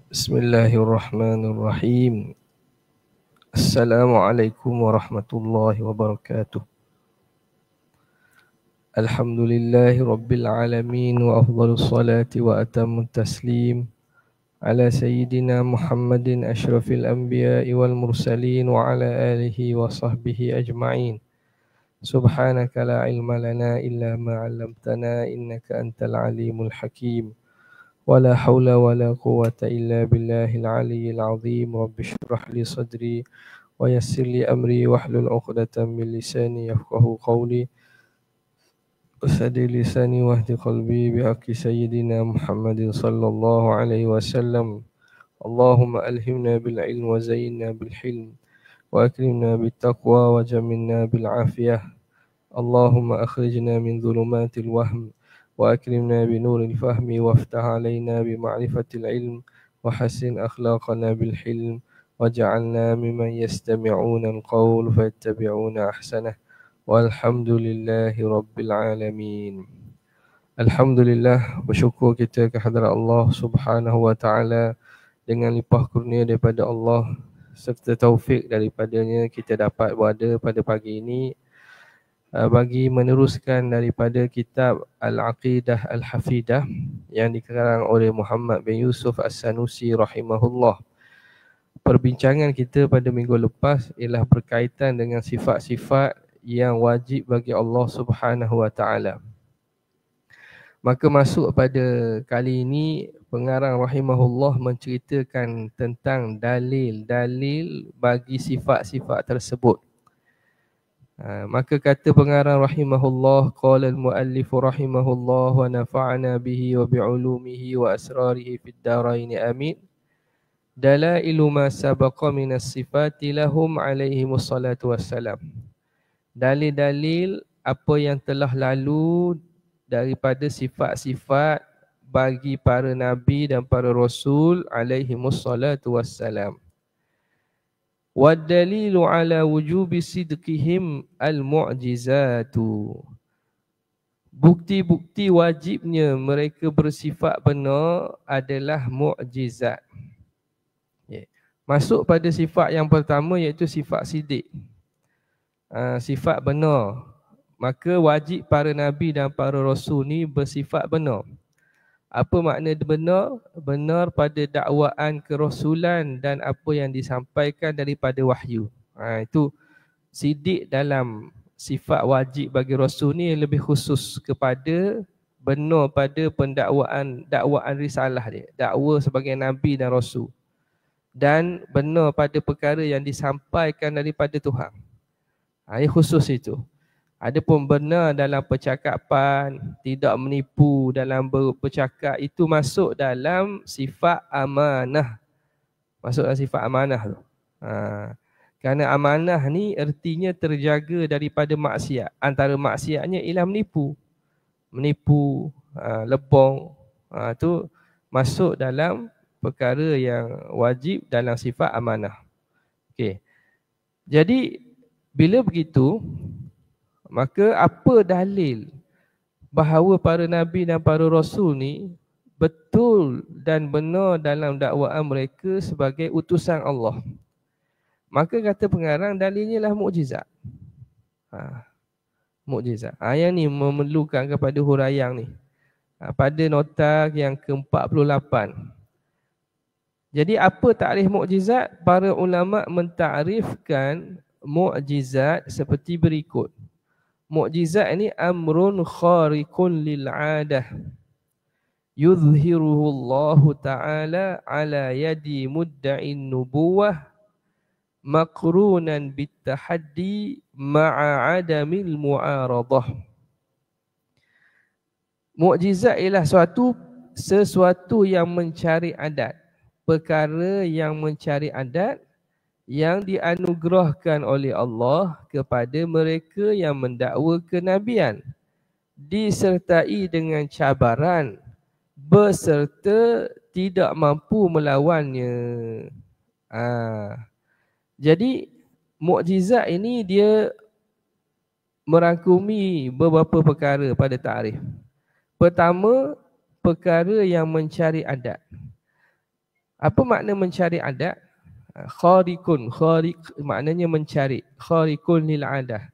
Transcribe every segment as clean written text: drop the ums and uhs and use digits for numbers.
Bismillahirrahmanirrahim. Assalamualaikum warahmatullahi wabarakatuh. Alhamdulillahi rabbil alamin wa afdhalus salati wa atammut taslim ala sayyidina Muhammadin asyrafil anbiya'i wal mursalin wa ala alihi wa sahbihi ajma'in. Subhanaka la ilma lana illa ma 'allamtana innaka antal alimul hakim. ولا حول ولا قوة إلا بالله العلي العظيم رب اشرح لي صدري ويسر لي أمري واحلل عقدة من لساني يفقه قولي وسدد لساني واهد قلبي بحق سيدنا محمد صلى الله عليه وسلم. اللهم ألهمنا بالعلم وزينا بالحلم وأكرمنا بالتقوى وجملنا بالعافية. اللهم أخرجنا من ظلمات الوهم وأكرمنا بنور الفهم وافتح علينا بمعرفة العلم وحسن أخلاقنا بالحلم واجعلنا ممن يستمعون القول فيتبعون أحسنه والحمد لله رب العالمين. Alhamdulillah, bersyukur kita kehadrat Allah Subhanahu wa taala dengan limpah kurnia daripada Allah serta taufik daripadanya kita dapat berada pada pagi ini bagi meneruskan daripada kitab Al-Aqidah Al-Hafidah yang dikarang oleh Muhammad bin Yusuf As-Sanusi rahimahullah. Perbincangan kita pada minggu lepas ialah berkaitan dengan sifat-sifat yang wajib bagi Allah Subhanahu wa taala. Maka masuk pada kali ini pengarang rahimahullah menceritakan tentang dalil-dalil bagi sifat-sifat tersebut. Maka kata pengarang rahimahullah, qala al-muallif rahimahullah wa nafa'ana bihi wa bi'ulumihi wa asrarihi fid darain amin. Dalailu ma sabaqa minas sifati lahum alaihimus salatu wassalam. Dalil-dalil apa yang telah lalu daripada sifat-sifat bagi para nabi dan para rasul alaihimus salatu wassalam. Waddalilu ala wujubi sidqihim al-mu'jizatu. Bukti-bukti wajibnya mereka bersifat benar adalah mu'jizat. Masuk pada sifat yang pertama iaitu sifat sidik. Sifat benar. Maka wajib para nabi dan para rasul ni bersifat benar. Apa makna benar? Benar pada dakwaan kerasulan dan apa yang disampaikan daripada wahyu. Itu sidik dalam sifat wajib bagi rasul ni lebih khusus kepada benar pada dakwaan risalah dia. Dakwa sebagai nabi dan rasul. Dan benar pada perkara yang disampaikan daripada Tuhan. Ini khusus itu. Adapun benar dalam percakapan, tidak menipu dalam bercakap, itu masuk dalam sifat amanah. Masuk dalam sifat amanah tu. Kerana amanah ni ertinya terjaga daripada maksiat. Antara maksiatnya ialah menipu. Menipu, lebong. Tu masuk dalam perkara yang wajib dalam sifat amanah. Okey. Jadi bila begitu, maka apa dalil bahawa para nabi dan para rasul ni betul dan benar dalam dakwaan mereka sebagai utusan Allah? Maka kata pengarang, dalilnya lah mukjizat. Mukjizat. Yang ni memerlukan kepada huraian ni. Pada nota yang ke-48. Jadi apa takrif mukjizat? Para ulama mentakrifkan mukjizat seperti berikut. Mukjizat ini amrun khariqun lil 'adah yuzhiruhu Allah Ta'ala ala yadi mudda'in nubuwah maqrunan bitahaddi ma'a 'adamil mu'aradah. Mukjizat ialah sesuatu yang mencari adat, perkara yang mencari adat yang dianugerahkan oleh Allah kepada mereka yang mendakwa kenabian, disertai dengan cabaran beserta tidak mampu melawannya. Jadi mukjizat ini dia merangkumi beberapa perkara pada takrif. Pertama, perkara yang mencari adat. Apa makna mencari adat? Khariqun, khariq maknanya mencari, khariqun lil adah.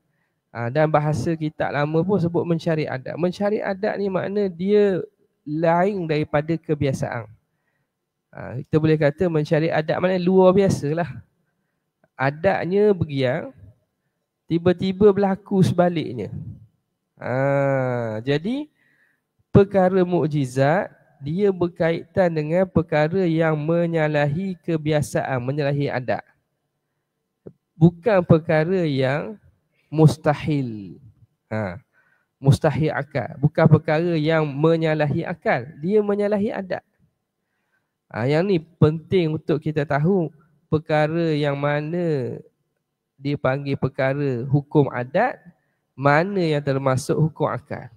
Dan bahasa kitab lama pun sebut mencari adat. Mencari adat ni makna dia lain daripada kebiasaan. Kita boleh kata mencari adat maknanya luar biasa lah. Adatnya begiang, tiba-tiba berlaku sebaliknya. Jadi perkara mukjizat dia berkaitan dengan perkara yang menyalahi kebiasaan, menyalahi adat. Bukan perkara yang mustahil. Mustahil akal. Bukan perkara yang menyalahi akal. Dia menyalahi adat. Yang ni penting untuk kita tahu perkara yang mana dia panggil perkara hukum adat, mana yang termasuk hukum akal.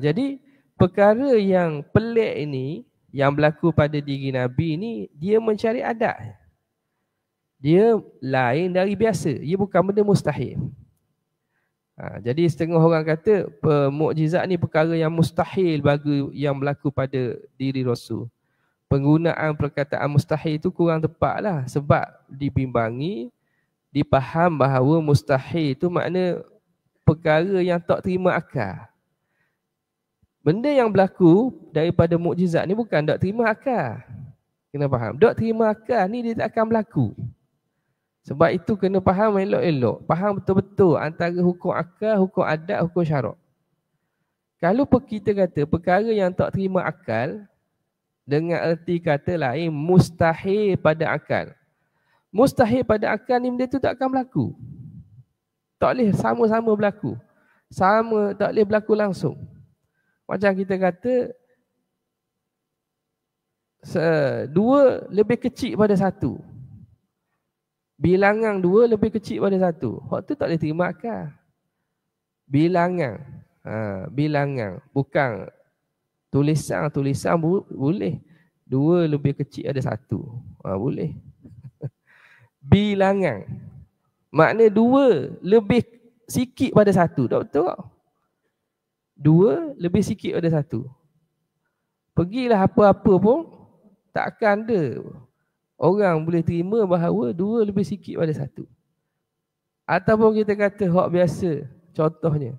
Jadi perkara yang pelik ini yang berlaku pada diri Nabi ni, dia mencari adat. Dia lain dari biasa. Ia bukan benda mustahil. Jadi setengah orang kata mukjizat ni perkara yang mustahil bagi yang berlaku pada diri Rasul. Penggunaan perkataan mustahil itu kurang tepat lah. Sebab dibimbangi, dipaham bahawa mustahil itu makna perkara yang tak terima akal. Benda yang berlaku daripada mukjizat ni bukan tak terima akal. Kena faham. Tak terima akal ni dia tak akan berlaku. Sebab itu kena faham elok-elok. Faham betul-betul antara hukum akal, hukum adat, hukum syarak. Kalau kita kata perkara yang tak terima akal, dengan erti kata lain, mustahil pada akal. Mustahil pada akal ni benda tu tak akan berlaku. Tak boleh sama-sama berlaku. Tak boleh berlaku langsung. Macam kita kata, dua lebih kecil pada satu. Bilangan dua lebih kecil pada satu. Hak tu tak boleh terima akal. Bilangan. Bilangan. Bukan tulisan boleh. Dua lebih kecil ada satu. Boleh. Bilangan. Makna dua lebih sikit pada satu. Tak betul tak? Dua lebih sikit pada satu. Pergilah apa-apa pun, takkan ada orang boleh terima bahawa dua lebih sikit pada satu. Ataupun kita kata hak biasa, contohnya,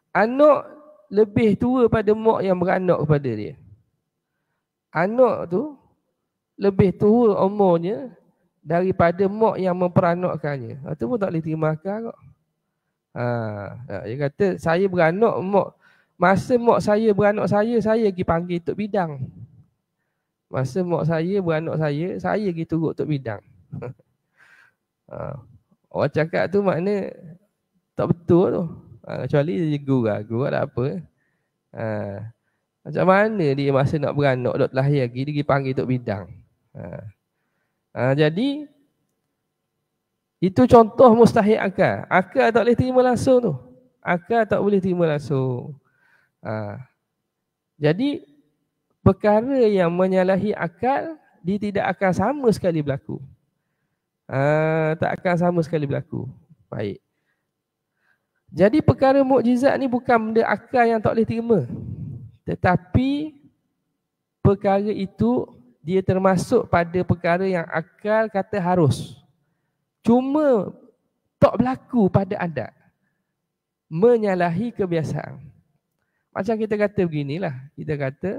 anak lebih tua pada mak yang beranak kepada dia. Anak tu lebih tua umurnya daripada mak yang memperanakkannya. Itu pun tak boleh terima akal kok. Dia kata, saya beranak, masa mak saya beranak saya pergi panggil Tok Bidang. Masa mak saya beranak saya pergi turut Tok Bidang. Orang cakap tu makna tak betul tu. Kecuali dia gurau tak apa. Macam mana dia masa nak beranak, dok lahir lagi, dia pergi panggil Tok Bidang. Jadi, itu contoh mustahil akal. Akal tak boleh terima langsung tu. Akal tak boleh terima langsung. Jadi perkara yang menyalahi akal dia tidak akan sama sekali berlaku. Tak akan sama sekali berlaku. Baik. Jadi perkara mukjizat ni bukan benda akal yang tak boleh terima. Tetapi perkara itu dia termasuk pada perkara yang akal kata harus. Cuma tak berlaku pada adat. Menyalahi kebiasaan. Macam kita kata beginilah, kita kata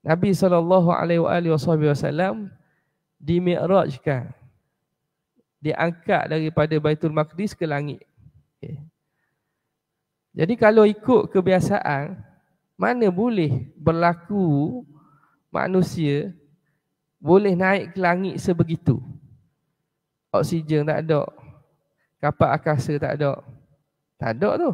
Nabi SAW dimi'rajkan, diangkat daripada Baitul Maqdis ke langit. Okay. Jadi kalau ikut kebiasaan, mana boleh berlaku manusia boleh naik ke langit sebegitu. Oksigen tak ada, kapal angkasa tak ada. Tak ada tu.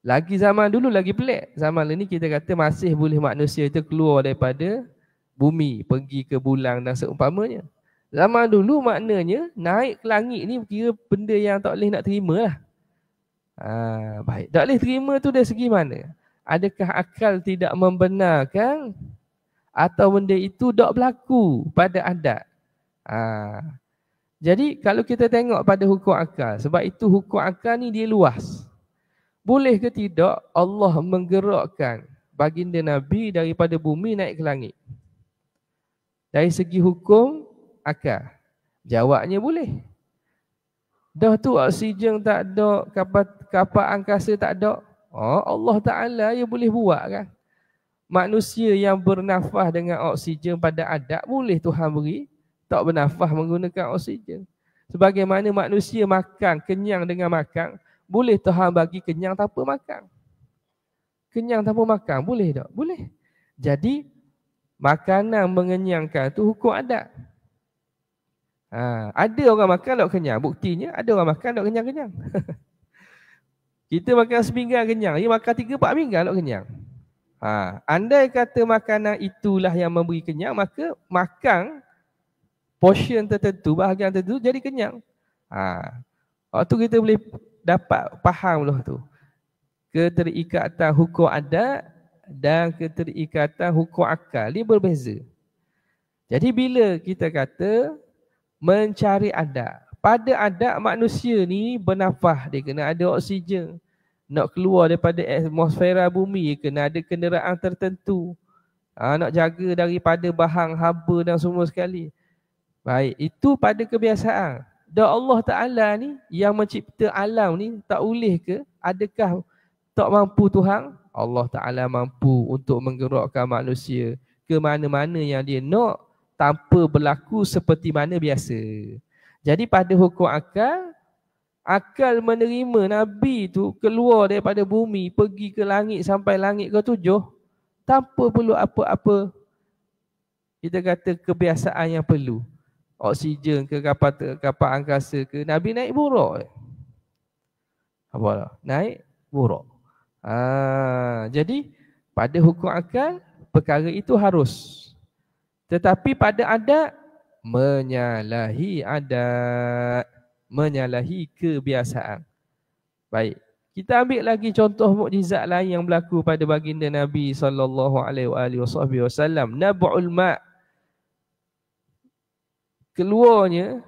Lagi zaman dulu lagi pelik. Zaman ni kita kata masih boleh manusia itu keluar daripada bumi, pergi ke bulan dan seumpamanya. Zaman dulu maknanya naik ke langit ni kira benda yang tak boleh nak terima lah. Baik. Tak boleh terima tu dari segi mana? Adakah akal tidak membenarkan atau benda itu tak berlaku pada adat? Jadi kalau kita tengok pada hukum akal, sebab itu hukum akal ni dia luas. Boleh ke tidak Allah menggerakkan baginda Nabi daripada bumi naik ke langit? Dari segi hukum akal, jawabnya boleh. Dah tu oksigen tak ada, kapal angkasa tak ada. Oh, Allah Ta'ala yang boleh buat kan. Manusia yang bernafas dengan oksigen pada adat boleh Tuhan beri tak bernafas menggunakan oksigen. Sebagaimana manusia makan kenyang dengan makan, boleh Tuhan bagi kenyang tanpa makan. Kenyang tanpa makan boleh tak? Boleh. Jadi makanan mengenyangkan tu hukum adat. Ada orang makan tak kenyang. Buktinya ada orang makan tak kenyang-kenyang. Kita makan sepinggan kenyang, dia makan 3-4 pinggan tak kenyang. Andai kata makanan itulah yang memberi kenyang, maka makan portion tertentu, bahagian tertentu jadi kenyang. Waktu kita boleh dapat faham lah tu. Keterikatan hukum adat dan keterikatan hukum akal dia berbeza. Jadi bila kita kata mencari adat, pada adat manusia ni bernafas, dia kena ada oksigen. Nak keluar daripada atmosfera bumi, kena ada kenderaan tertentu. Nak jaga daripada bahang, haba dan semua sekali. Baik, itu pada kebiasaan. Dan Allah Ta'ala ni yang mencipta alam ni tak boleh ke? Adakah tak mampu Tuhan? Allah Ta'ala mampu untuk menggerakkan manusia ke mana-mana yang dia nak tanpa berlaku seperti mana biasa. Jadi pada hukum akal, akal menerima Nabi tu keluar daripada bumi, pergi ke langit sampai langit ke-7 tanpa perlu apa-apa, kita kata kebiasaan yang perlu. Oksigen ke kapal angkasa ke, Nabi naik buruk. Apa? Naik buruk. Jadi pada hukum akal perkara itu harus. Tetapi pada adat menyalahi adat, menyalahi kebiasaan. Baik, kita ambil lagi contoh mukjizat lain yang berlaku pada baginda Nabi SAW. Nab'ul ma', keluarnya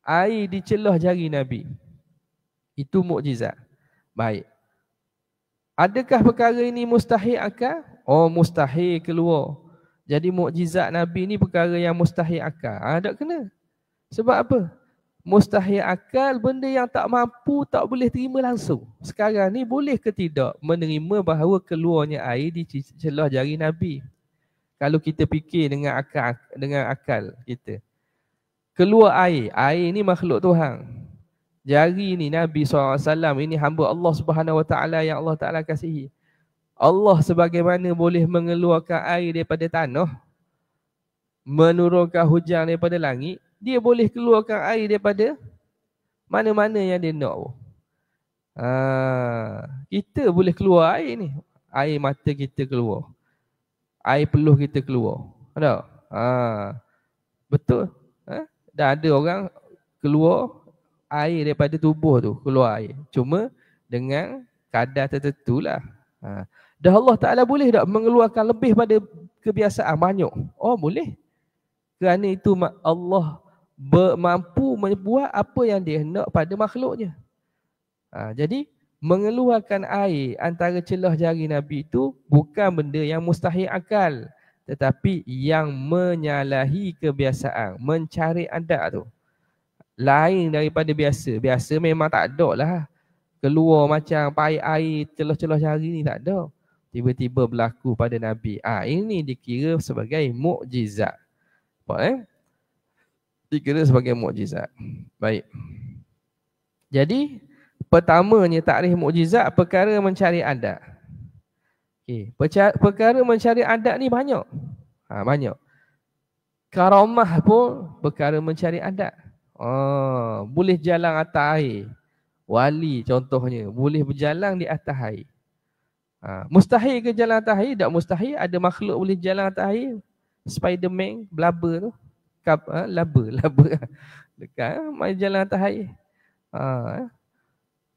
air di celah jari Nabi. Itu mukjizat. Baik. Adakah perkara ini mustahil akal? Oh, mustahil keluar. Jadi mukjizat Nabi ni perkara yang mustahil akal. Tak kena. Sebab apa? Mustahil akal, benda yang tak mampu, tak boleh terima langsung. Sekarang ni boleh ke tidak menerima bahawa keluarnya air di celah jari Nabi? Kalau kita fikir dengan akal kita. Keluar air ni makhluk Tuhan. Jari ni Nabi SAW ini hamba Allah Subhanahu Wa Taala yang Allah Taala kasihi. Allah sebagaimana boleh mengeluarkan air daripada tanah, menurunkan hujan daripada langit, dia boleh keluarkan air daripada mana-mana yang dia nak. Kita boleh keluar air ni. Air mata kita keluar. Air peluh kita keluar. Ada? Betul? Dah ada orang keluar air daripada tubuh tu, keluar air. Cuma dengan kadar tertentu lah. Dah Allah Ta'ala boleh tak mengeluarkan lebih pada kebiasaan banyak? Oh, boleh. Kerana itu Allah mampu membuat apa yang dia nak pada makhluknya. Jadi mengeluarkan air antara celah jari Nabi itu bukan benda yang mustahil akal, tetapi yang menyalahi kebiasaan, mencari adat tu. Lain daripada biasa. Biasa memang tak ada lah. Keluar macam air celah-celah jari ni tak ada. Tiba-tiba berlaku pada Nabi. Ini dikira sebagai mukjizat. Dikira sebagai mukjizat. Baik. Jadi, pertamanya takrif mukjizat, perkara mencari adat. Perkara mencari adat ni banyak. Banyak. Karamah pun perkara mencari adat. Boleh jalan atas air. Wali contohnya, boleh berjalan di atas air. Mustahil ke jalan atas air? Tak mustahil. Ada makhluk boleh jalan atas air. Spiderman, blubber tu. Laba. Dekat, main jalan atas air.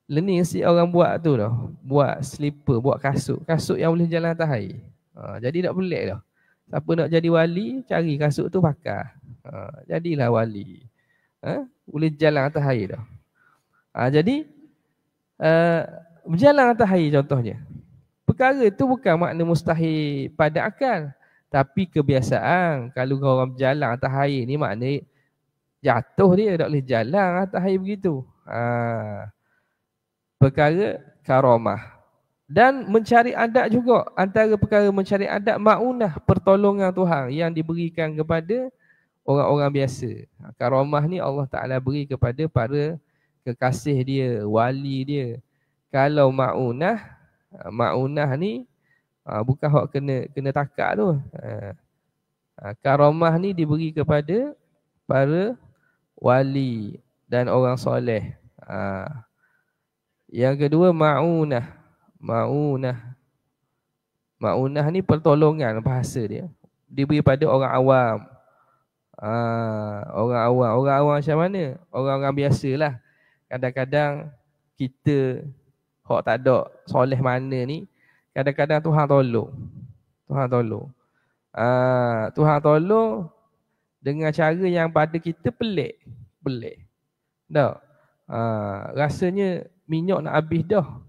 Learning si orang buat tu dah. Buat slipper, buat kasut. Kasut yang boleh jalan atas air. Jadi tak pelik dah. Siapa nak jadi wali, cari kasut tu pakai. Jadilah wali. Boleh jalan atas air dah. Jadi, berjalan atas air contohnya. Perkara itu bukan makna mustahil pada akal, Tapi kebiasaan kalau orang berjalan atas air ni maknanya jatuh dia, tak boleh jalan atas air begitu. Perkara karamah. Dan mencari adat juga, antara perkara mencari adat maunah, pertolongan Tuhan yang diberikan kepada orang-orang biasa. Karamah ni Allah Ta'ala beri kepada para kekasih dia, wali dia. Kalau maunah ni bukan hak kena takak tu. Karamah ni diberi kepada para wali dan orang soleh. Yang kedua maunah. Maunah ni pertolongan bahasa dia. Diberi pada orang awam. Orang awam macam mana? Orang-orang biasalah. Kadang-kadang kita hak tak ada soleh mana ni, kadang-kadang Tuhan tolong. Tuhan tolong dengan cara yang pada kita pelik. Tak? Rasanya minyak nak habis dah.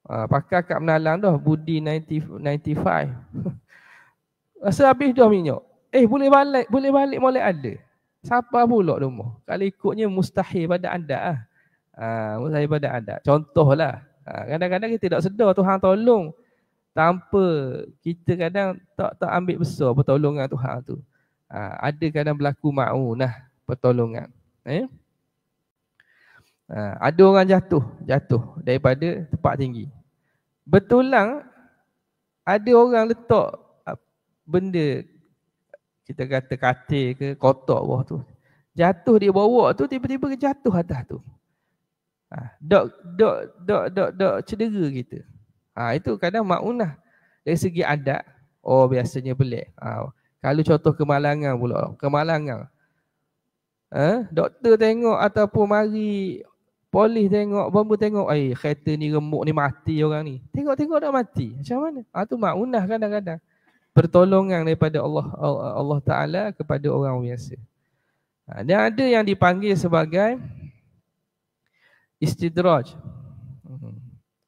Pakai kat menalang dah, Budi 95. Rasa habis dah minyak. Boleh balik molek ada. Siapa pula rumah? Kalau ikutnya mustahil pada adat mustahil pada adat. Contohlah, kadang-kadang kita tak sedar Tuhan tolong tanpa kita kadang tak ambil besar pertolongan Tuhan tu. Ada kadang berlaku maunah pertolongan. Ada orang jatuh daripada tempat tinggi. Betulang ada orang letak benda, kita kata katil ke kotak bawah tu. Jatuh dia bawa tu, tiba-tiba jatuh atas tu. Dok cedera kita. Itu kadang maunah. Dari segi adat, biasanya pelik. Kalau contoh kemalangan pula, doktor tengok ataupun mari polis tengok, bomba tengok, kereta ni remuk ni mati orang ni. Tengok dah mati. Macam mana? Tu maunah kadang-kadang. Pertolongan daripada Allah Ta'ala kepada orang biasa. Dan ada yang dipanggil sebagai istidraj.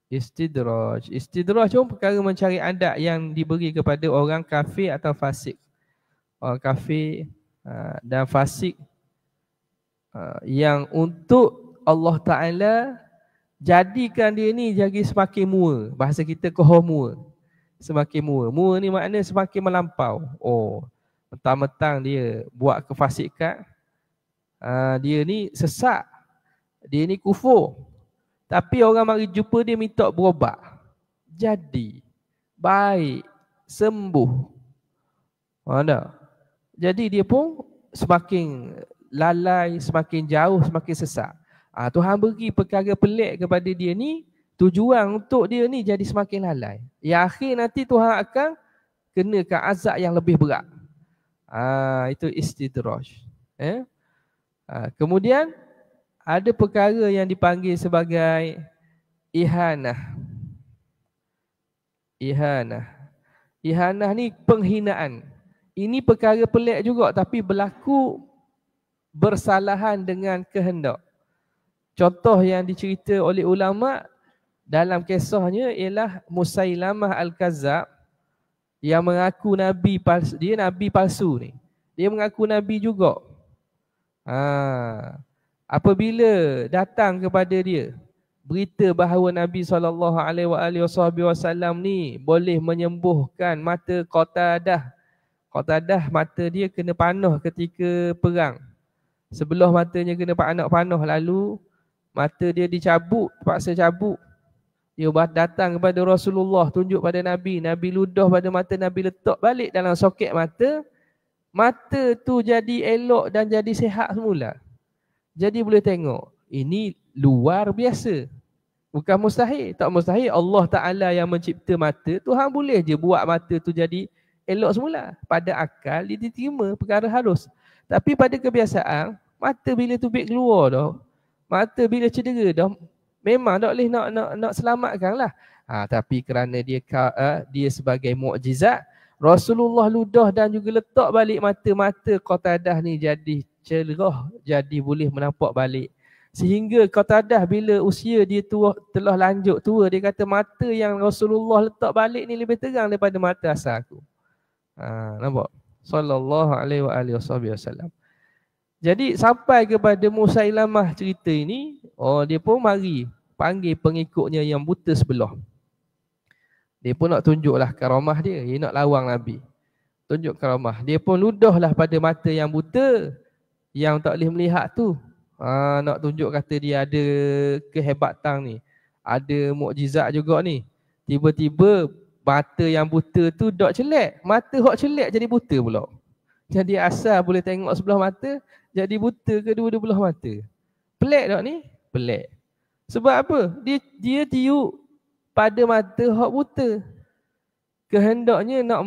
Istidraj pun perkara mencari adat yang diberi kepada orang kafir atau fasik. Orang kafir dan fasik yang untuk Allah Ta'ala jadikan dia ni jadi semakin mua. Bahasa kita mua. Semakin mua. Mua ni makna semakin melampau. Mentang-mentang dia buat kefasikan, dia ni sesat, dia ni kufur. Tapi orang mari jumpa dia minta berobat. Jadi baik, sembuh. Jadi dia pun semakin lalai, semakin jauh, semakin sesat. Tuhan beri perkara pelik kepada dia ni, tujuan untuk dia ni jadi semakin lalai. Yang akhir nanti Tuhan akan kenakan azab yang lebih berat. Itu istidraj. Kemudian ada perkara yang dipanggil sebagai ihanah. Ihanah ni penghinaan. Ini perkara pelik juga tapi berlaku bersalahan dengan kehendak. Contoh yang dicerita oleh ulama dalam kisahnya ialah Musailamah Al-Kazzab yang mengaku nabi palsu. Dia nabi palsu ni. Dia mengaku nabi juga. Apabila datang kepada dia berita bahawa Nabi SAW ni boleh menyembuhkan mata Qatadah. Qatadah mata dia kena panah ketika perang. Sebelah matanya kena panah lalu mata dia dicabut, terpaksa cabut. Dia datang kepada Rasulullah, tunjuk pada Nabi. Nabi ludah pada mata, Nabi letak balik dalam soket mata. Mata tu jadi elok dan jadi sihat semula. Jadi boleh tengok, ini luar biasa. Bukan mustahil, tak mustahil. Allah Ta'ala yang mencipta mata, Tuhan boleh je buat mata tu jadi elok semula. Pada akal dia diterima perkara halus. Tapi pada kebiasaan, mata bila tubik keluar dah, mata bila cedera dah, memang tak boleh nak selamatkan lah. Tapi kerana dia sebagai mukjizat, Rasulullah ludah dan juga letak balik mata-mata Qatadah ni jadi cerah, jadi boleh menampak balik. Sehingga Qatadah bila usia dia telah lanjut tua, dia kata mata yang Rasulullah letak balik ni lebih terang daripada mata asal aku. Nampak? Sallallahu alaihi wasallam. Jadi sampai kepada Musailamah cerita ini, dia pun mari panggil pengikutnya yang buta sebelah. Dia pun nak tunjuklah karamah dia nak lawang Nabi. Tunjuk karamah. Dia pun ludahlah pada mata yang buta, yang tak boleh melihat tu. Nak tunjuk kata dia ada kehebatan ni. Ada mukjizat juga ni. Tiba-tiba mata yang buta tu dok celak. Mata hok celak jadi buta pula. Jadi asal boleh tengok sebelah mata, jadi buta kedua-dua belah mata. Pelik tak ni? Pelik. Sebab apa? Dia tiup pada mata hok buta. Kehendaknya nak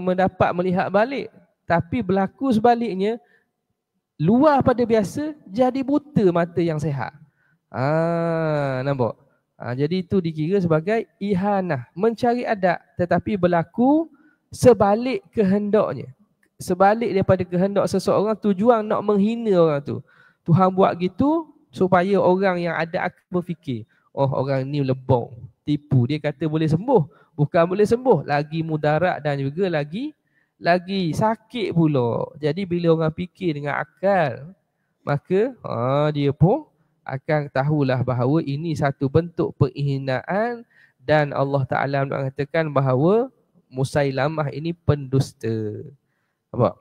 mendapat melihat balik. Tapi berlaku sebaliknya, luar pada biasa jadi buta mata yang sihat. Nampak? Jadi itu dikira sebagai ihanah, mencari adab, tetapi berlaku sebalik kehendaknya. Sebalik daripada kehendak seseorang, tujuan nak menghina orang tu. Tuhan buat gitu supaya orang yang ada akal berfikir, orang ni lebong, tipu. Dia kata boleh sembuh, bukan boleh sembuh, lagi mudarat dan juga lagi sakit pula. Jadi bila orang fikir dengan akal, maka dia pun akan tahulah bahawa ini satu bentuk penghinaan, dan Allah Ta'ala mengatakan bahawa Musailamah ini pendusta. Nampak?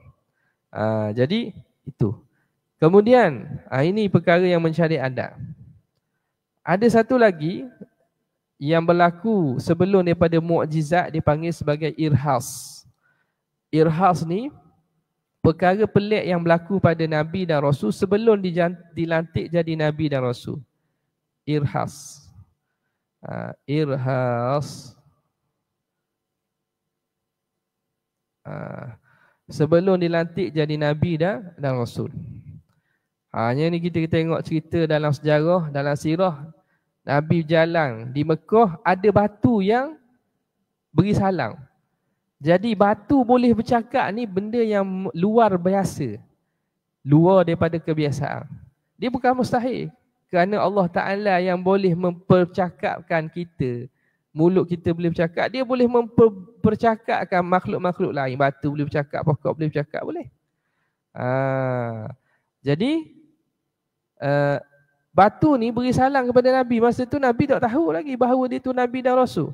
Jadi itu. Kemudian ini perkara yang mencari adab. Ada satu lagi yang berlaku sebelum daripada mukjizat, dipanggil sebagai irhas. Irhas ni perkara pelik yang berlaku pada Nabi dan Rasul sebelum dilantik jadi Nabi dan Rasul. Irhas. Irhas. Sebelum dilantik jadi Nabi dan Rasul. Hanya ni kita tengok cerita dalam sejarah, dalam sirah. Nabi berjalan di Mekah, ada batu yang beri salam. Jadi batu boleh bercakap ni benda yang luar biasa. Luar daripada kebiasaan. Dia bukan mustahil. Kerana Allah Ta'ala yang boleh mempercakapkan kita. Mulut kita boleh bercakap, dia boleh mempercakapkan makhluk-makhluk lain. Batu boleh bercakap, pokok boleh bercakap, boleh. Jadi batu ni beri salam kepada Nabi. Masa tu Nabi tak tahu lagi bahawa dia tu Nabi dan Rasul.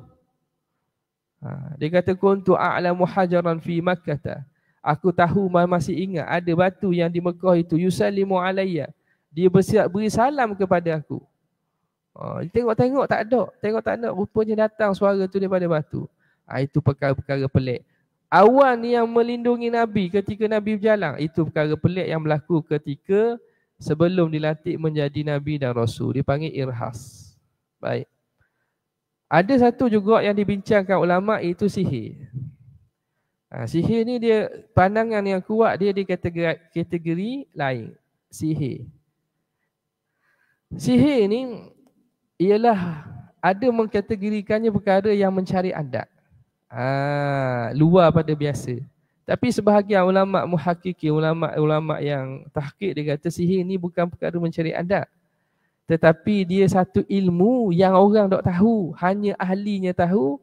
Dia kata kuntu a'lamu hajaran fi Makkah. Aku tahu, masih ingat ada batu yang di Mekah itu, yusallimu alayya. Dia beri salam kepada aku. Tengok-tengok tak ada. Tengok tak ada. Rupanya datang suara tu daripada batu. Itu perkara-perkara pelik. Awan yang melindungi Nabi ketika Nabi berjalan. Itu perkara pelik yang berlaku ketika sebelum dilantik menjadi Nabi dan Rasul. Dipanggil irhas. Baik. Ada satu juga yang dibincangkan ulama', itu sihir. Sihir ni dia pandangan yang kuat, dia di kategori lain. Sihir. Sihir ni ialah ada mengkategorikannya perkara yang mencari adab. Luar pada biasa. Tapi sebahagian ulama' muhakiki, ulama' yang tahqiq, dia kata sihir ni bukan perkara mencari adab. Tetapi dia satu ilmu yang orang tak tahu, hanya ahlinya tahu.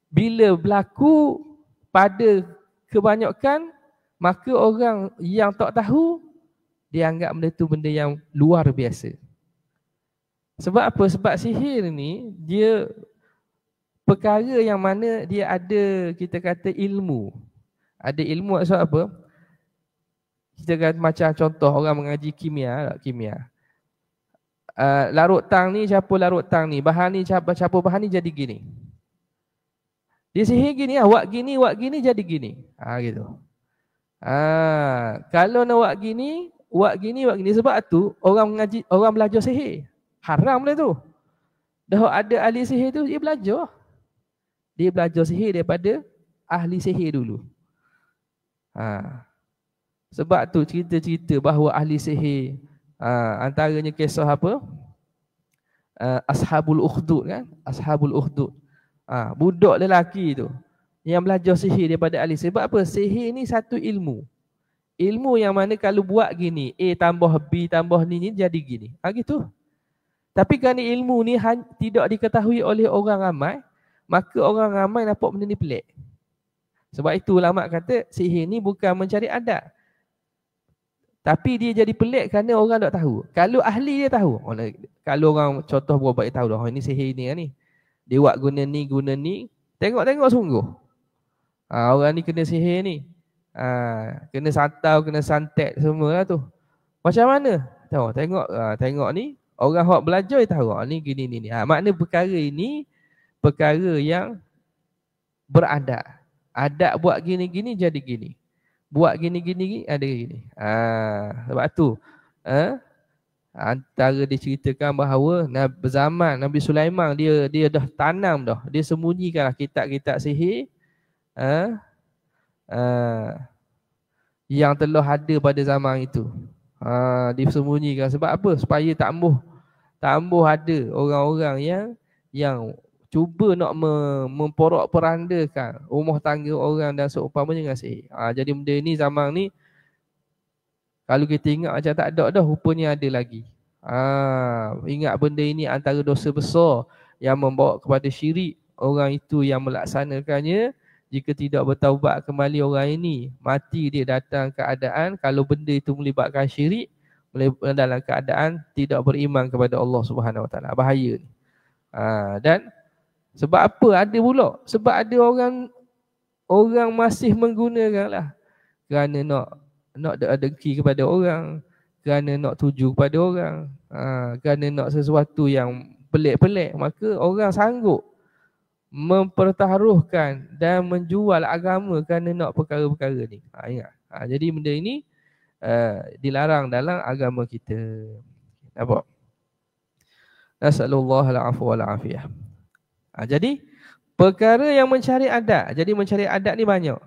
Bila berlaku pada kebanyakan, maka orang yang tak tahu, dia anggap benda tu benda yang luar biasa. Sebab apa? Sebab sihir ni dia perkara yang mana dia ada, kita kata ilmu. Ada ilmu maksud apa? Kita kata macam contoh orang mengaji kimia. Larut tang ni campur larut tang ni, bahan ni campur bahan ni jadi gini. Dia sihir gini, wak gini jadi gini. Gitu. Kalau nak wak gini. Sebab tu orang mengaji, orang belajar sihir. Haram lah tu. Dah ada ahli sihir tu, dia belajar. Dia belajar sihir daripada ahli sihir dulu. Sebab tu cerita-cerita bahawa ahli sihir, antaranya kisah apa? Ashabul Ukhdud kan? Ashabul Ukhdud. Budak lelaki tu yang belajar sihir daripada ahli sihir. Sebab apa? Sihir ni satu ilmu. Ilmu yang mana kalau buat gini, A tambah B tambah ni jadi gini. Gitu. Tapi kerana ilmu ni tidak diketahui oleh orang ramai, maka orang ramai nampak benda ni pelik. Sebab itu ulama kata sihir ni bukan mencari adat. Tapi dia jadi pelik kerana orang tak tahu. Kalau ahli dia tahu. Kalau orang contoh berubat dia tahu dah, ini sihir ni. Dia buat guna ni. Tengok sungguh. Orang ni kena sihir ni. Kena santau, kena santet semua lah tu. Macam mana? Tengok ni. Orang yang belajar dia tahu. Ni gini ni. Makna perkara ini perkara yang beradat. Adat buat gini-gini jadi gini. Buat gini-gini ada gini. Sebab tu antara diceritakan bahawa zaman Nabi Sulaiman dia dah tanam dah. Dia sembunyikan kitab-kitab sihir yang telah ada pada zaman itu. Disembunyikan sebab apa? Supaya tambah ada orang-orang yang cuba nak memporak-perandakan rumah tangga orang dan seumpamanya dengan sihir. Jadi benda ni zaman ni kalau kita ingat macam tak ada dah, rupanya ada lagi. Ingat benda ini antara dosa besar yang membawa kepada syirik. Orang itu yang melaksanakannya, jika tidak bertaubat kembali orang ini, mati dia datang keadaan kalau benda itu melibatkan syirik, dalam keadaan tidak beriman kepada Allah Subhanahu Wa Taala. Bahaya ni. Dan sebab apa ada pula? Sebab ada orang masih menggunakan lah. Kerana nak dengki kepada orang, kerana nak tuju kepada orang, kerana nak sesuatu yang pelik-pelik, maka orang sanggup mempertaruhkan dan menjual agama kerana nak perkara-perkara ni. Ingat. Jadi benda ini dilarang dalam agama kita. Nampak? Nasallallahu al-afwa wal afiyah. Jadi perkara yang mencari adat. Jadi mencari adat ni banyak.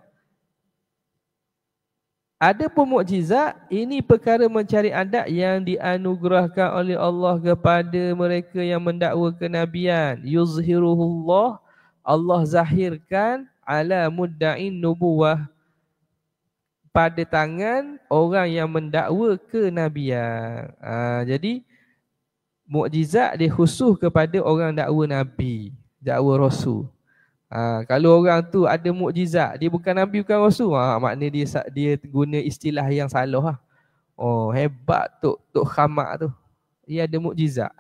Ada pun mukjizat, ini perkara mencari adat yang dianugerahkan oleh Allah kepada mereka yang mendakwa kenabian. Yuzhiruhullah, Allah zahirkan ala mudda'in nubuwah, pada tangan orang yang mendakwa kenabian. Jadi mukjizat dia khusus kepada orang dakwa nabi, dakwa rasul. Kalau orang tu ada mukjizat, dia bukan nabi bukan rasul, makna dia guna istilah yang salah lah. Hebat Tok Khamak tu, dia ada mukjizat.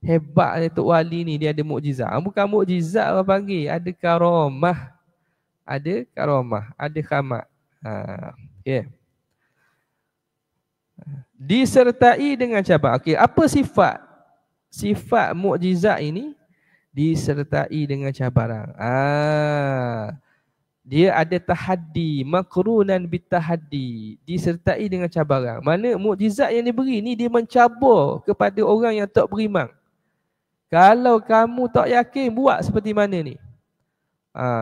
Hebat Tok Wali ni, dia ada mukjizat. Bukan mukjizat orang panggil, ada karamah. Ada khamak. Okay. Disertai dengan cabaran. Okey, apa sifat mukjizat ini? Disertai dengan cabaran. Dia ada tahaddi, makrunan bitahaddi, disertai dengan cabaran. Mana mukjizat yang diberi ni dia mencabar kepada orang yang tak beriman. Kalau kamu tak yakin, buat seperti mana ni?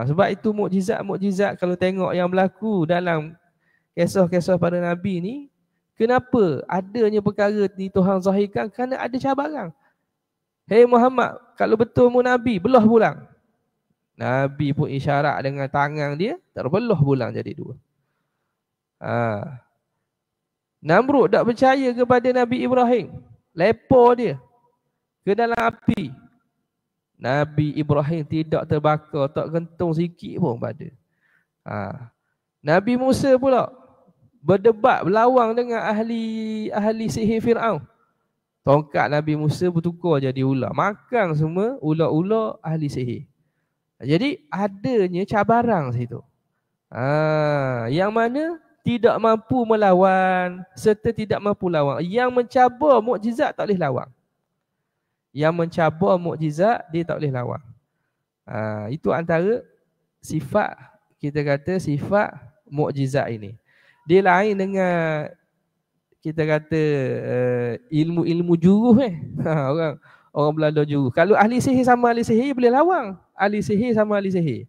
Sebab itu mukjizat kalau tengok yang berlaku dalam kisah-kisah para nabi ni, kenapa adanya perkara ni Tuhan zahirkan? Kerana ada cabaran. Hei Muhammad, kalau betul mu Nabi, belah bulang. Nabi pun isyarat dengan tangan dia, terbelah bulang jadi dua. Namrud tak percaya kepada Nabi Ibrahim, lepor dia ke dalam api. Nabi Ibrahim tidak terbakar, tak gentung sikit pun pada. Nabi Musa pula berdebat, berlawang dengan ahli sihir Fir'aun. Tongkat Nabi Musa bertukar jadi ular. Makan semua ular-ular ahli sihir. Jadi adanya cabaran situ. Yang mana tidak mampu melawan serta tidak mampu lawan. Yang mencabar mukjizat tak boleh lawan. Yang mencabar mukjizat dia tak boleh lawan. Itu antara sifat, kita kata sifat mukjizat ini. Dia lain dengan kita kata ilmu-ilmu juruh orang Belanda juruh. Kalau ahli sihir sama ahli sihir, boleh lawang. Ahli sihir sama ahli sihir,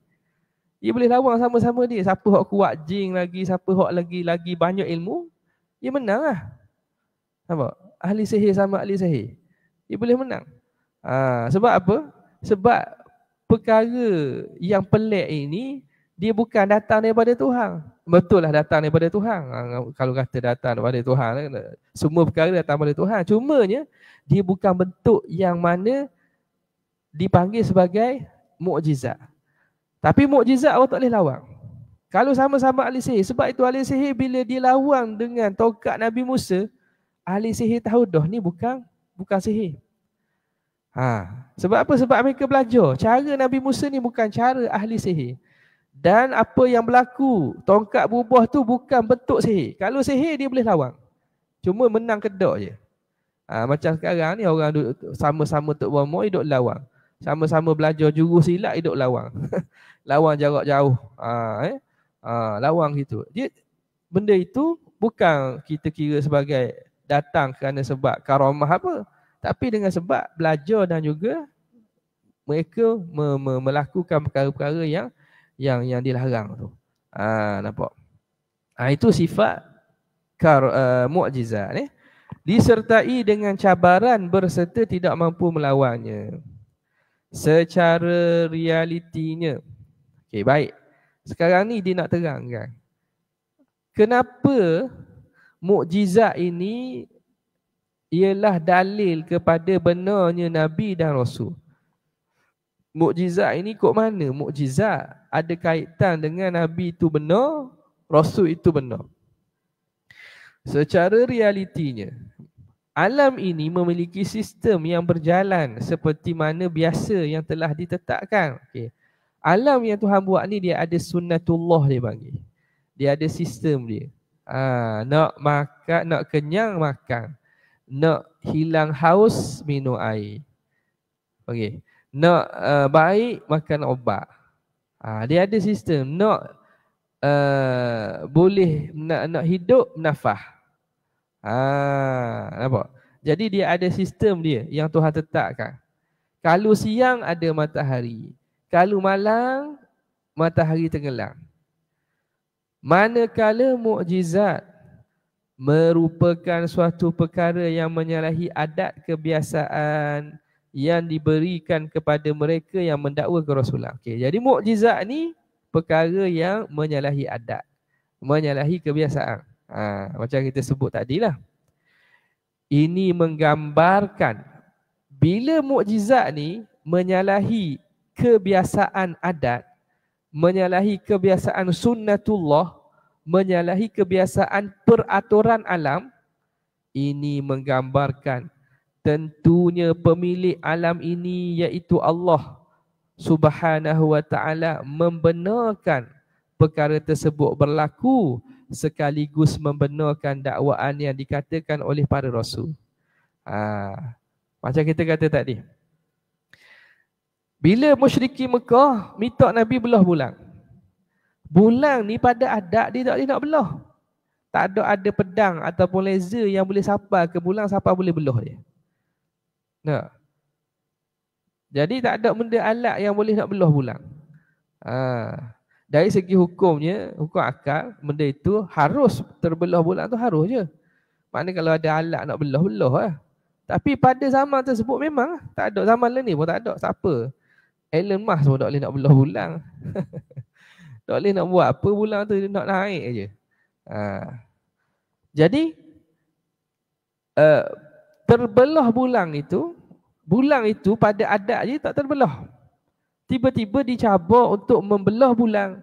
dia boleh lawang sama-sama dia. Siapa hak kuat jin lagi, siapa hak lagi banyak ilmu, dia menang lah. Nampak? Ahli sihir sama ahli sihir, dia boleh menang. Sebab apa? Sebab perkara yang pelik ini dia bukan datang daripada Tuhan. Betul lah datang daripada Tuhan. Kalau kata datang daripada Tuhan, semua perkara datang daripada Tuhan. Cumanya dia bukan bentuk yang mana dipanggil sebagai mukjizat. Tapi mukjizat awak tak boleh lawan. Kalau sama-sama ahli sihir, sebab itu ahli sihir bila dia lawan dengan tongkat Nabi Musa, ahli sihir tahu dah ni bukan sihir. Sebab apa? Sebab mereka belajar cara Nabi Musa ni bukan cara ahli sihir. Dan apa yang berlaku, tongkat berubah tu bukan bentuk sihir. Kalau sihir dia boleh lawan, cuma menang kedok je. Macam sekarang ni orang duduk sama-sama tok bomo duduk lawan. Sama-sama belajar jurus silat duduk lawan. Lawan jarak jauh. Lawan gitu. Dia benda itu bukan kita kira sebagai datang kerana sebab karamah apa, tapi dengan sebab belajar dan juga mereka melakukan perkara-perkara yang dilarang tu. Nampak? Itu sifat mukjizat ni. Disertai dengan cabaran berserta tidak mampu melawannya. Secara realitinya. Okey, baik. Sekarang ni dia nak terangkan kenapa mukjizat ini ialah dalil kepada benarnya Nabi dan Rasul. Mukjizat ini kok mana? Mukjizat ada kaitan dengan Nabi itu benar, Rasul itu benar. Secara realitinya, alam ini memiliki sistem yang berjalan seperti mana biasa yang telah ditetapkan. Okay. Alam yang Tuhan buat ni dia ada sunnatullah dia panggil. Dia ada sistem dia. Nak makan, nak kenyang makan. Nak hilang haus minum air. Okey. Nak baik makan ubat. Dia ada sistem. Nak boleh nak hidup nafas. Nampak? Jadi dia ada sistem dia yang Tuhan tetapkan. Kalau siang ada matahari. Kalau malam matahari tenggelam. Manakala mukjizat merupakan suatu perkara yang menyalahi adat kebiasaan yang diberikan kepada mereka yang mendakwa kerasulan. Okey, jadi mukjizat ni perkara yang menyalahi adat, menyalahi kebiasaan. Macam kita sebut tadilah. Ini menggambarkan bila mukjizat ni menyalahi kebiasaan adat, menyalahi kebiasaan sunnatullah, menyalahi kebiasaan peraturan alam, ini menggambarkan tentunya pemilik alam ini iaitu Allah Subhanahu wa ta'ala membenarkan perkara tersebut berlaku sekaligus membenarkan dakwaan yang dikatakan oleh para rasul. Macam kita kata tadi, bila musyrikin Mekah minta Nabi belah bulan. Bulan ni pada adat dia tak boleh nak belah. Tak ada pedang ataupun laser yang boleh sampai ke bulan sampai boleh belah dia. Nah. Jadi tak ada benda alat yang boleh nak belah bulan. Dari segi hukumnya, hukum akal, benda itu harus terbelah bulan tu harus je. Maknanya kalau ada alat nak belah lah. Tapi pada zaman tersebut memang tak ada. Zaman lain ni pun tak ada. Siapa? Elon Musk pun tak boleh nak belah bulan. Tak boleh nak buat apa, bulan tu nak naik je. Jadi terbelah bulan itu pada adat je tak terbelah. Tiba-tiba dicabar untuk membelah bulan.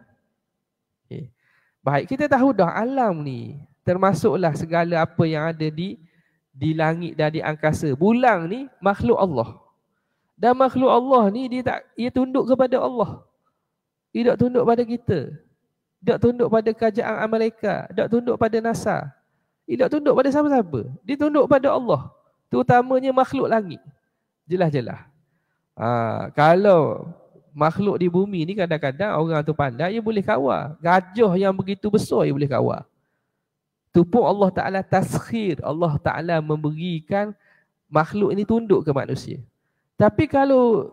Okay. Baik, kita tahu dah alam ni termasuklah segala apa yang ada di langit dan di angkasa. Bulan ni makhluk Allah. Dan makhluk Allah ni ia tunduk kepada Allah. Dia tak tunduk pada kita. Dia tak tunduk pada kerajaan Amerika. Dia tak tunduk pada NASA. Dia tak tunduk pada siapa-siapa. Dia tunduk pada Allah. Terutamanya makhluk langit. Jelas-jelas. Kalau makhluk di bumi ni kadang-kadang orang tu pandai, dia boleh kawal. Gajah yang begitu besar dia boleh kawal. Tu pun Allah Ta'ala taskhir. Allah Ta'ala memberikan makhluk ini tunduk ke manusia. Tapi kalau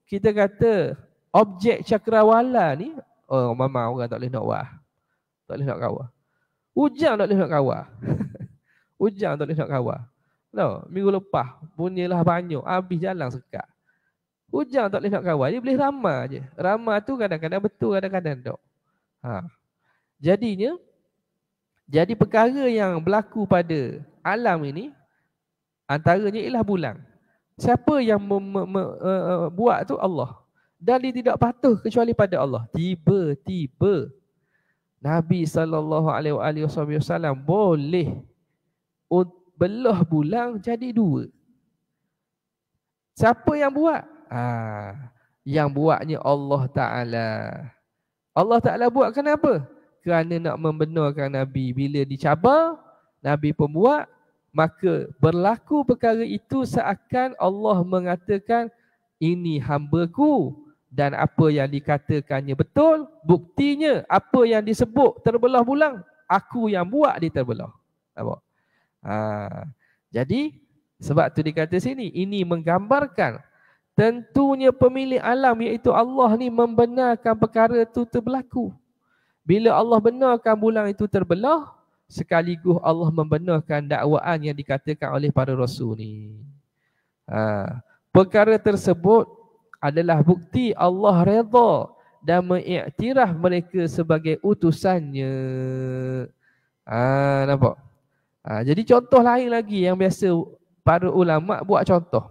kita kata objek cakrawala ni, memang orang tak boleh nak wah. Tak boleh nak kawal. Ujang tak boleh nak kawal. Ujang tak boleh nak kawal. No, minggu lepas bunyilah banyak, habis jalan sekat. Ujang tak boleh nak kawal, dia boleh ramah je. Ramah tu kadang-kadang betul, kadang-kadang tak. Jadinya, jadi perkara yang berlaku pada alam ini, antaranya ialah bulan. Siapa yang buat tu? Allah. Dan dia tidak patuh kecuali pada Allah. Tiba-tiba Nabi SAW boleh belah bulan jadi dua. Siapa yang buat? Yang buatnya Allah Ta'ala. Allah Ta'ala buat kenapa? Kerana nak membenarkan Nabi. Bila dicabar, Nabi pun buat, maka berlaku perkara itu seakan Allah mengatakan, ini hamba-Ku dan apa yang dikatakannya betul. Buktinya apa yang disebut terbelah bulan, aku yang buat dia terbelah. Nampak? Jadi sebab tu dikata sini, ini menggambarkan tentunya pemilik alam iaitu Allah ni membenarkan perkara itu berlaku. Bila Allah benarkan bulan itu terbelah, sekaligus Allah membenarkan dakwaan yang dikatakan oleh para rasul ni. Perkara tersebut adalah bukti Allah redha dan mengiktiraf mereka sebagai utusannya. Nampak? Jadi contoh lain lagi yang biasa para ulama buat contoh.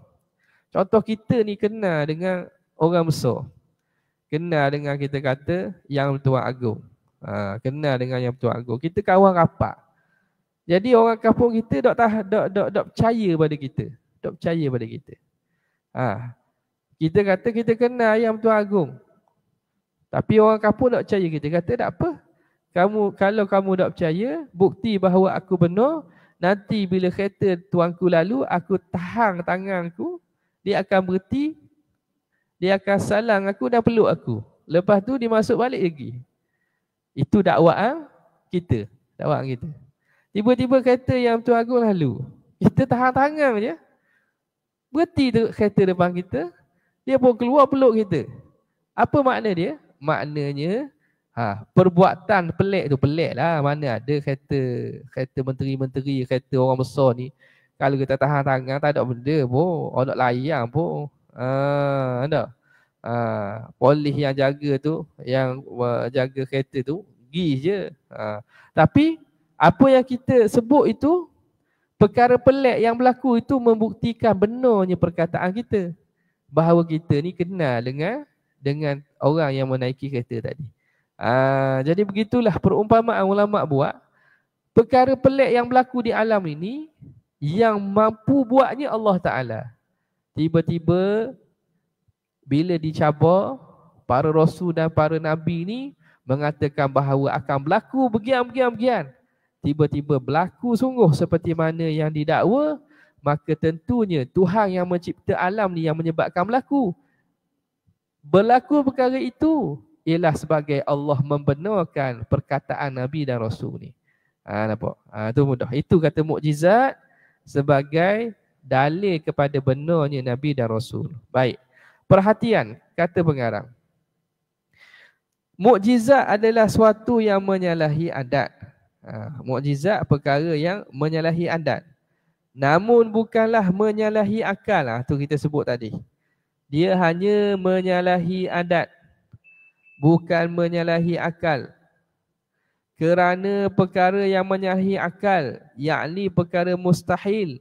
Contoh kita ni kenal dengan orang besar. Kenal dengan kita kata Yang Tuan Agong. Kenal dengan Yang Tuan Agong. Kita kawan rapat. Jadi orang kampung kita dok percaya pada kita. Dok percaya pada kita. Kita kata kita kenal Yang Tuan Agong. Tapi orang kampung dok percaya kita. Kata tak apa. Kalau kamu dok percaya, bukti bahawa aku benar. Nanti bila kereta tuanku lalu, aku tahan tanganku. Dia akan berhenti. Dia akan salang aku dan peluk aku. Lepas tu dia masuk balik lagi. Itu dakwaan kita. Dakwaan kita. Tiba-tiba kereta Yang Tuan Agong lalu. Kita tahan tangan je. Berhenti tu kereta depan kita. Dia pun keluar peluk kita. Apa makna dia? Maknanya perbuatan pelik tu pelik lah. Mana ada kereta menteri-menteri, kereta orang besar ni. Kalau kita tahan tangan tak ada benda pun. Orang nak layang pun. Ada. Polis yang jaga tu, yang jaga kereta tu, pergi je. Tapi apa yang kita sebut itu, perkara pelik yang berlaku itu membuktikan benarnya perkataan kita. Bahawa kita ni kenal dengan orang yang menaiki kereta tadi. Jadi begitulah perumpamaan ulama buat. Perkara pelik yang berlaku di alam ini, yang mampu buatnya Allah Ta'ala. Tiba-tiba bila dicabar, para rasul dan para nabi ni mengatakan bahawa akan berlaku begian. Tiba-tiba berlaku sungguh seperti mana yang didakwa, maka tentunya Tuhan yang mencipta alam ni yang menyebabkan berlaku. Berlaku perkara itu ialah sebagai Allah membenarkan perkataan Nabi dan Rasul ni. Nampak? Itu mudah. Itu kata mukjizat sebagai dalil kepada benarnya Nabi dan Rasul. Baik. Perhatian, kata pengarang. Mukjizat adalah suatu yang menyalahi adat. Mukjizat perkara yang menyalahi adat. Namun bukanlah menyalahi akal. Itu kita sebut tadi. Dia hanya menyalahi adat. Bukan menyalahi akal. Kerana perkara yang menyalahi akal, yakni perkara mustahil,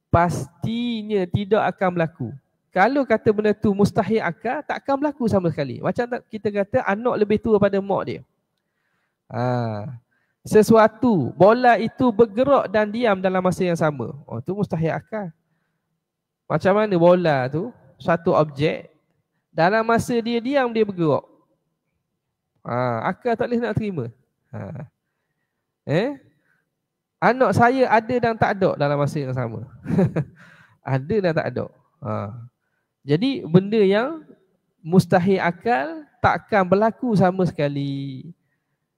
pastinya tidak akan berlaku. Kalau kata benda tu mustahil akal, tak akan berlaku sama sekali. Macam kita kata anak lebih tua pada mak dia. Sesuatu, bola itu bergerak dan diam dalam masa yang sama. Itu mustahil akal. Macam mana bola tu, satu objek, dalam masa dia diam dia bergerak. Akal tak boleh nak terima. Anak saya ada dan tak ada dalam masa yang sama. Ada dan tak ada. Jadi benda yang mustahil akal tak akan berlaku sama sekali.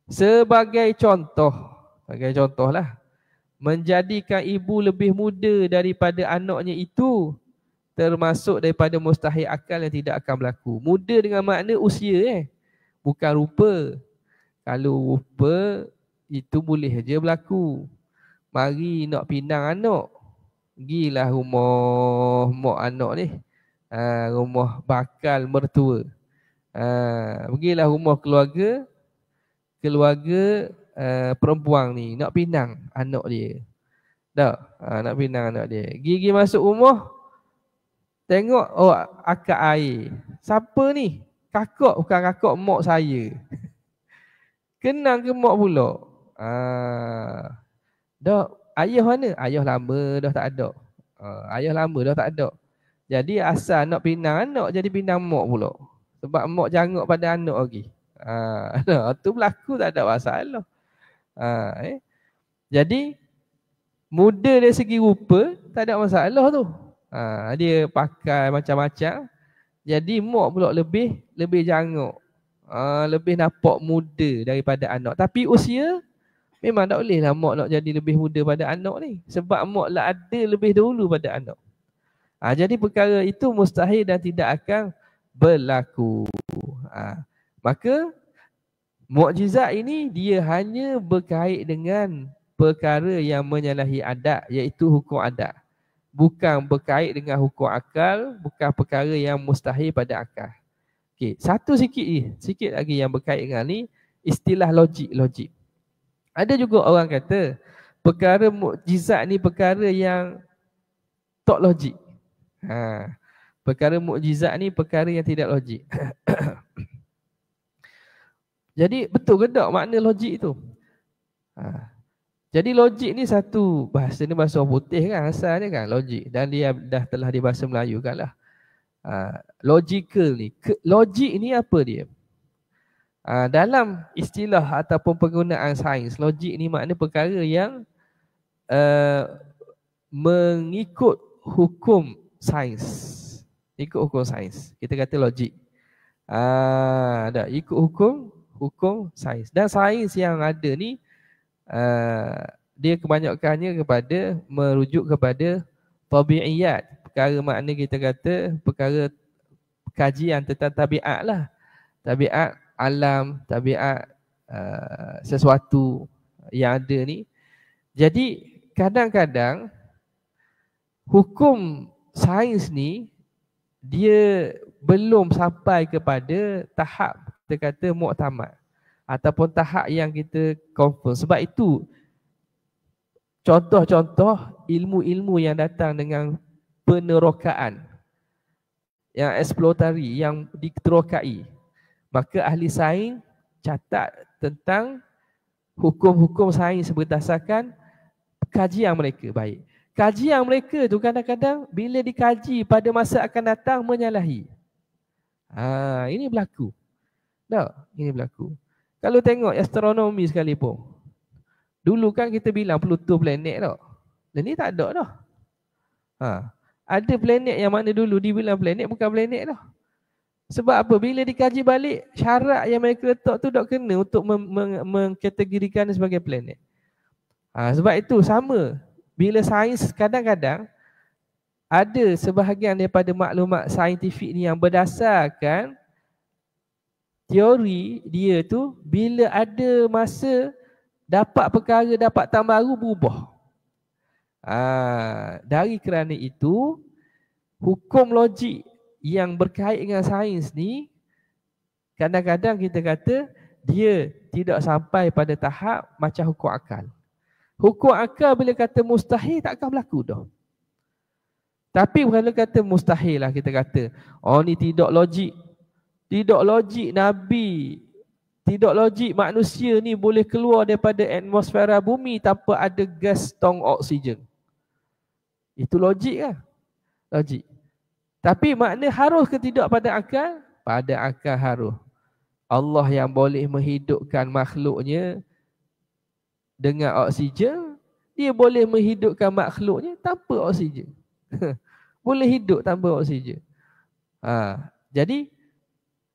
Sebagai contohlah, menjadikan ibu lebih muda daripada anaknya itu termasuk daripada mustahil akal yang tidak akan berlaku. Muda dengan makna usia, bukan rupa. Kalau rupa itu boleh je berlaku. Mari nak pinang anak, pergilah rumah mak anak ni, rumah bakal mertua, pergilah rumah keluarga perempuan ni, nak pinang anak dia. Nak pinang anak dia. Gigi masuk rumah, tengok akak air. Siapa ni? Kakak, bukan kakak mak saya. Kenang ke mak pula. Dah ayah mana? Ayah lama dah tak ada. Ayah lama dah tak ada. Jadi asal nak pinang anak jadi pinang mak pula. Sebab mak jangok pada anak lagi. Tu berlaku tak ada masalah. Jadi muda dari segi rupa tak ada masalah tu. Dia pakai macam-macam. Jadi mak pula lebih jangok. Lebih nampak muda daripada anak. Tapi usia memang tak boleh lah mak nak jadi lebih muda pada anak ni. Sebab mak lah ada lebih dahulu pada anak. Jadi perkara itu mustahil dan tidak akan berlaku. Maka mukjizat ini dia hanya berkait dengan perkara yang menyalahi adat, iaitu hukum adat. Bukan berkait dengan hukum akal, bukan perkara yang mustahil pada akal. Okey, satu sikit lagi yang berkait dengan ni, istilah logik. Ada juga orang kata perkara mukjizat ni perkara yang tak logik. Perkara mukjizat ni perkara yang tidak logik. Jadi betul ke tak makna logik tu? Jadi logik ni satu bahasa ni bahasa orang putih kan asalnya kan logik, dan dia dah telah di bahasa Melayu kan lah. Logical ni. Logik ni apa dia? Dalam istilah ataupun penggunaan sains, logik ni makna perkara yang mengikut hukum sains. Ikut hukum sains. Kita kata logik. Ikut hukum sains. Dan sains yang ada ni dia kebanyakannya merujuk kepada tabi'iyat. Perkara makna kita kata perkara kajian tentang tabiat lah. Tabiat alam, tabiat sesuatu yang ada ni. Jadi kadang-kadang hukum sains ni dia belum sampai kepada tahap kita kata muktamad ataupun tahap yang kita confirm. Sebab itu contoh-contoh ilmu-ilmu yang datang dengan penerokaan, yang eksplorasi, yang diterokai, maka ahli sains catat tentang hukum-hukum sains berdasarkan kajian mereka. Baik. Kajian mereka tu kadang-kadang bila dikaji pada masa akan datang menyalahi. Ini berlaku. Ini berlaku. Kalau tengok astronomi sekalipun. Dulu kan kita bilang Pluto planet tau. Dan ni tak ada dah. Ada planet yang mana dulu dibilang planet bukan planet dah. Sebab apa? Bila dikaji balik, syarat yang mereka letak tu tak kena untuk mengkategorikan sebagai planet. Sebab itu sama. Bila sains kadang-kadang ada sebahagian daripada maklumat saintifik ni yang berdasarkan teori dia tu, bila ada masa dapat perkara, dapat tam baru, berubah. Dari kerana itu, hukum logik yang berkait dengan sains ni, kadang-kadang kita kata dia tidak sampai pada tahap macam hukum akal. Hukum akal bila kata mustahil takkan berlaku dah. Tapi kalau kata mustahil lah kita kata, ni tidak logik. Tidak logik Nabi, tidak logik manusia ni boleh keluar daripada atmosfera bumi tanpa ada gas tong oksigen. Itu logik kan? Logik. Tapi makna harus ke tidak pada akal? Pada akal harus. Allah yang boleh menghidupkan makhluknya dengan oksigen, dia boleh menghidupkan makhluknya tanpa oksigen. Boleh hidup tanpa oksigen. Jadi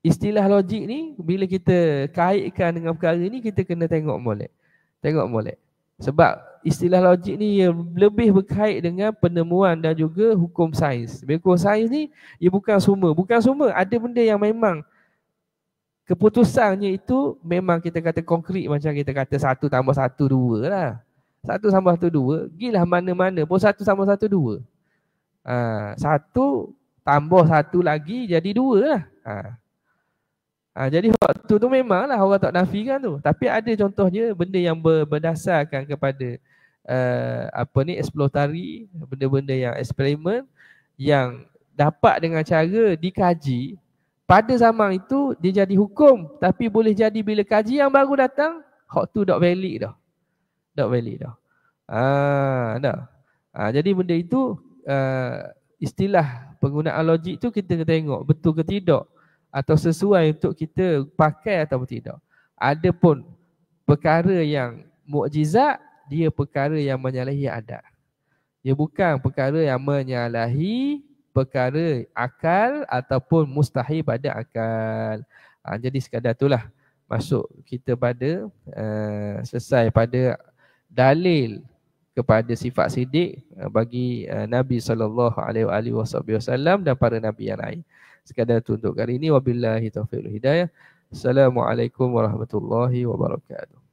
istilah logik ni bila kita kaitkan dengan perkara ni, kita kena tengok molek. Sebab istilah logik ni lebih berkait dengan penemuan dan juga hukum sains. Hukum sains ni ia bukan semua. Ada benda yang memang keputusannya itu memang kita kata konkret, macam kita kata 1 + 1 2 lah. 1 + 1 2, gilah mana-mana pun 1 + 1 2. 1 tambah 1 lagi jadi 2 lah. Jadi waktu tu memanglah orang tak nafikan tu. Tapi ada contohnya benda yang berdasarkan kepada eksplorasi, benda-benda yang eksperimen yang dapat dengan cara dikaji pada zaman itu dia jadi hukum, tapi boleh jadi bila kaji yang baru datang, hak tu tak valid dah. Tak valid dah. Dah. Jadi benda itu istilah penggunaan logik tu kita tengok betul ke tidak atau sesuai untuk kita pakai atau tidak. Adapun perkara yang mukjizat, dia perkara yang menyalahi adat. Dia bukan perkara yang menyalahi perkara akal ataupun mustahil pada akal. Jadi sekadar itulah masuk kita pada selesai pada dalil kepada sifat sidik bagi Nabi SAW dan para Nabi yang lain. Sekadar itu untuk kali ini. Wabillahi taufiq wal hidayah. Assalamualaikum warahmatullahi wabarakatuh.